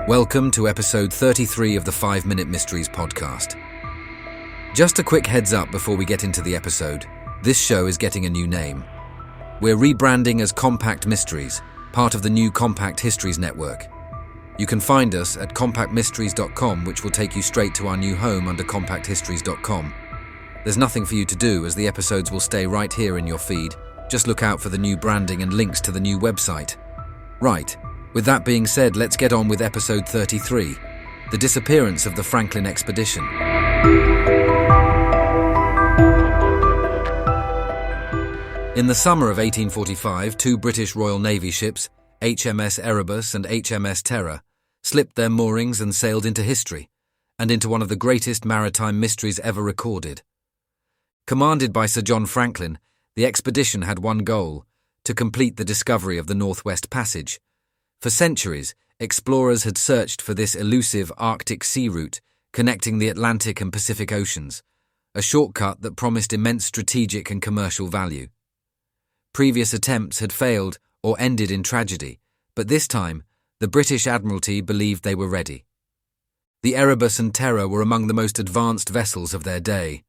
Welcome to episode 33 of the 5-Minute Mysteries podcast. Just a quick heads up before we get into the episode, this show is getting a new name. We're rebranding as Compact Mysteries, part of the new Compact Histories network. You can find us at compactmysteries.com, which will take you straight to our new home under compacthistories.com. There's nothing for you to do as the episodes will stay right here in your feed. Just look out for the new branding and links to the new website. Right. With that being said, let's get on with episode 33, the disappearance of the Franklin expedition. In the summer of 1845, two British Royal Navy ships, HMS Erebus and HMS Terror, slipped their moorings and sailed into history, and into one of the greatest maritime mysteries ever recorded. Commanded by Sir John Franklin, the expedition had one goal: to complete the discovery of the Northwest Passage. For centuries, explorers had searched for this elusive Arctic sea route connecting the Atlantic and Pacific Oceans, a shortcut that promised immense strategic and commercial value. Previous attempts had failed or ended in tragedy, but this time, the British Admiralty believed they were ready. The Erebus and Terror were among the most advanced vessels of their day.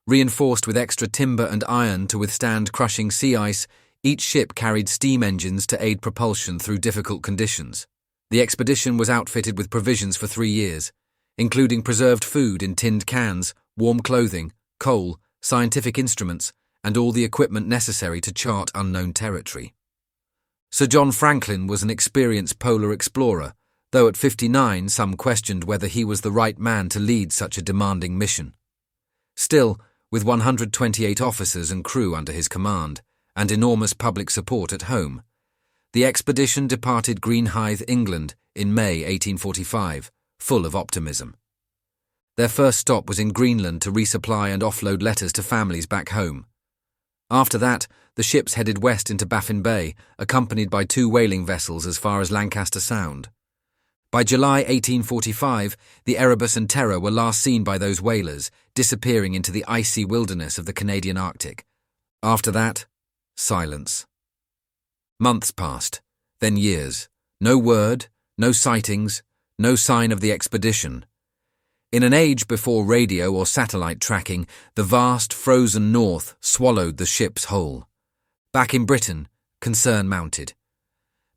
Reinforced with extra timber and iron to withstand crushing sea ice, each ship carried steam engines to aid propulsion through difficult conditions. The expedition was outfitted with provisions for 3 years, including preserved food in tinned cans, warm clothing, coal, scientific instruments, and all the equipment necessary to chart unknown territory. Sir John Franklin was an experienced polar explorer, though at 59 some questioned whether he was the right man to lead such a demanding mission. Still, with 128 officers and crew under his command, and enormous public support at home, the expedition departed Greenhithe, England, in May 1845, full of optimism. Their first stop was in Greenland to resupply and offload letters to families back home. After that, the ships headed west into Baffin Bay, accompanied by 2 whaling vessels as far as Lancaster Sound. By July 1845, the Erebus and Terror were last seen by those whalers, disappearing into the icy wilderness of the Canadian Arctic. After that, silence. Months passed, then years. No word, no sightings, no sign of the expedition. In an age before radio or satellite tracking, the vast, frozen north swallowed the ships whole. Back in Britain, concern mounted.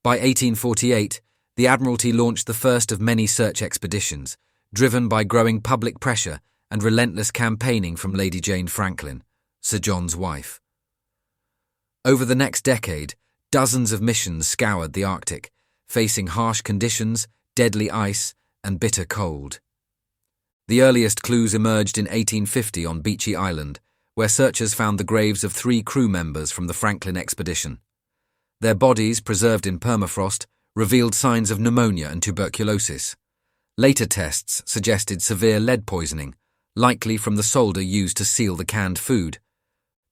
By 1848, the Admiralty launched the first of many search expeditions, driven by growing public pressure and relentless campaigning from Lady Jane Franklin, Sir John's wife. Over the next decade, dozens of missions scoured the Arctic, facing harsh conditions, deadly ice, and bitter cold. The earliest clues emerged in 1850 on Beechey Island, where searchers found the graves of 3 crew members from the Franklin expedition. Their bodies, preserved in permafrost, revealed signs of pneumonia and tuberculosis. Later tests suggested severe lead poisoning, likely from the solder used to seal the canned food.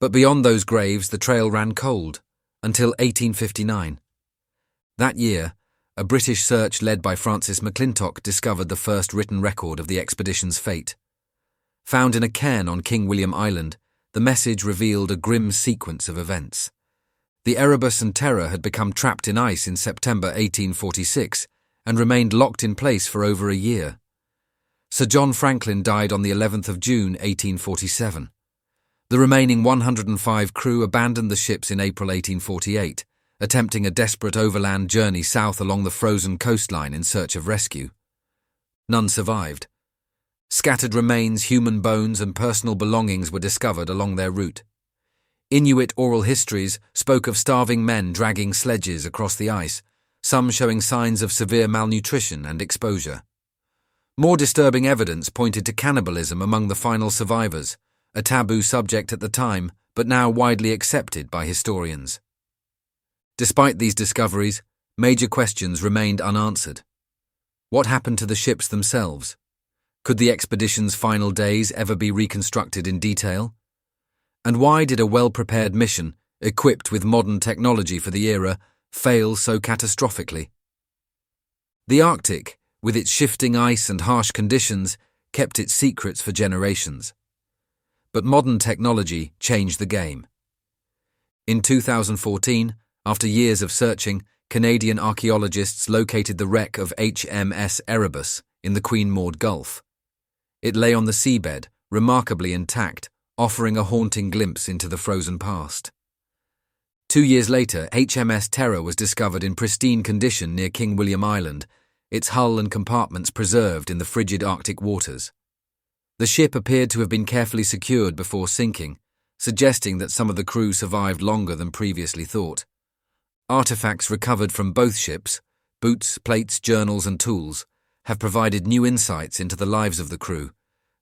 But beyond those graves, the trail ran cold, until 1859. That year, a British search led by Francis McClintock discovered the first written record of the expedition's fate. Found in a cairn on King William Island, the message revealed a grim sequence of events. The Erebus and Terror had become trapped in ice in September 1846 and remained locked in place for over a year. Sir John Franklin died on the 11th of June 1847. The remaining 105 crew abandoned the ships in April 1848, attempting a desperate overland journey south along the frozen coastline in search of rescue. None survived. Scattered remains, human bones, and personal belongings were discovered along their route. Inuit oral histories spoke of starving men dragging sledges across the ice, some showing signs of severe malnutrition and exposure. More disturbing evidence pointed to cannibalism among the final survivors, a taboo subject at the time, but now widely accepted by historians. Despite these discoveries, major questions remained unanswered. What happened to the ships themselves? Could the expedition's final days ever be reconstructed in detail? And why did a well-prepared mission, equipped with modern technology for the era, fail so catastrophically? The Arctic, with its shifting ice and harsh conditions, kept its secrets for generations. But modern technology changed the game. In 2014, after years of searching, Canadian archaeologists located the wreck of HMS Erebus in the Queen Maud Gulf. It lay on the seabed, remarkably intact, offering a haunting glimpse into the frozen past. 2 years later, HMS Terror was discovered in pristine condition near King William Island, its hull and compartments preserved in the frigid Arctic waters. The ship appeared to have been carefully secured before sinking, suggesting that some of the crew survived longer than previously thought. Artifacts recovered from both ships, boots, plates, journals, and tools, have provided new insights into the lives of the crew,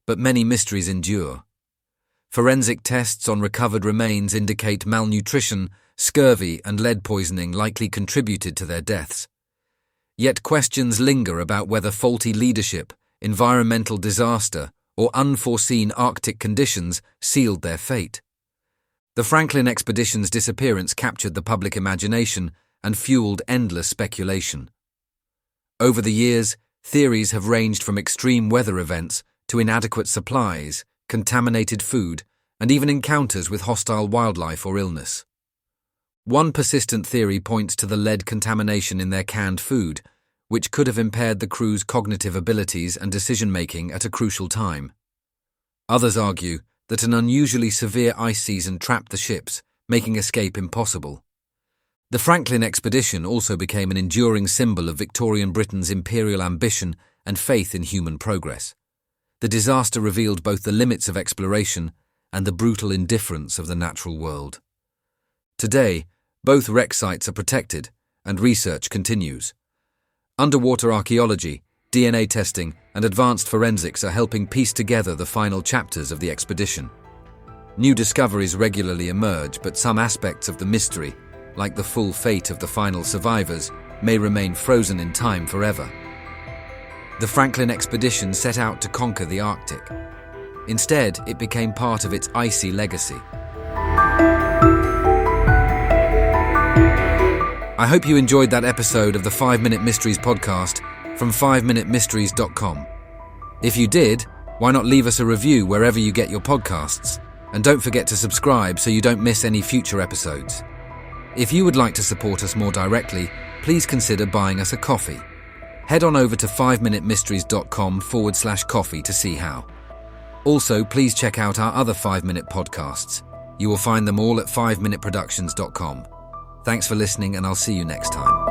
but many mysteries endure. Forensic tests on recovered remains indicate malnutrition, scurvy, and lead poisoning likely contributed to their deaths. Yet questions linger about whether faulty leadership, environmental disaster, or unforeseen Arctic conditions sealed their fate. The Franklin expedition's disappearance captured the public imagination and fueled endless speculation. Over the years, theories have ranged from extreme weather events to inadequate supplies, contaminated food, and even encounters with hostile wildlife or illness. One persistent theory points to the lead contamination in their canned food, which could have impaired the crew's cognitive abilities and decision-making at a crucial time. Others argue that an unusually severe ice season trapped the ships, making escape impossible. The Franklin expedition also became an enduring symbol of Victorian Britain's imperial ambition and faith in human progress. The disaster revealed both the limits of exploration and the brutal indifference of the natural world. Today, both wreck sites are protected, and research continues. Underwater archaeology, DNA testing, and advanced forensics are helping piece together the final chapters of the expedition. New discoveries regularly emerge, but some aspects of the mystery, like the full fate of the final survivors, may remain frozen in time forever. The Franklin expedition set out to conquer the Arctic. Instead, it became part of its icy legacy. I hope you enjoyed that episode of the 5-Minute Mysteries podcast from 5minutemysteries.com. If you did, why not leave us a review wherever you get your podcasts? And don't forget to subscribe so you don't miss any future episodes. If you would like to support us more directly, please consider buying us a coffee. Head on over to 5minutemysteries.com/coffee to see how. Also, please check out our other 5-minute podcasts. You will find them all at 5minuteproductions.com. Thanks for listening, and I'll see you next time.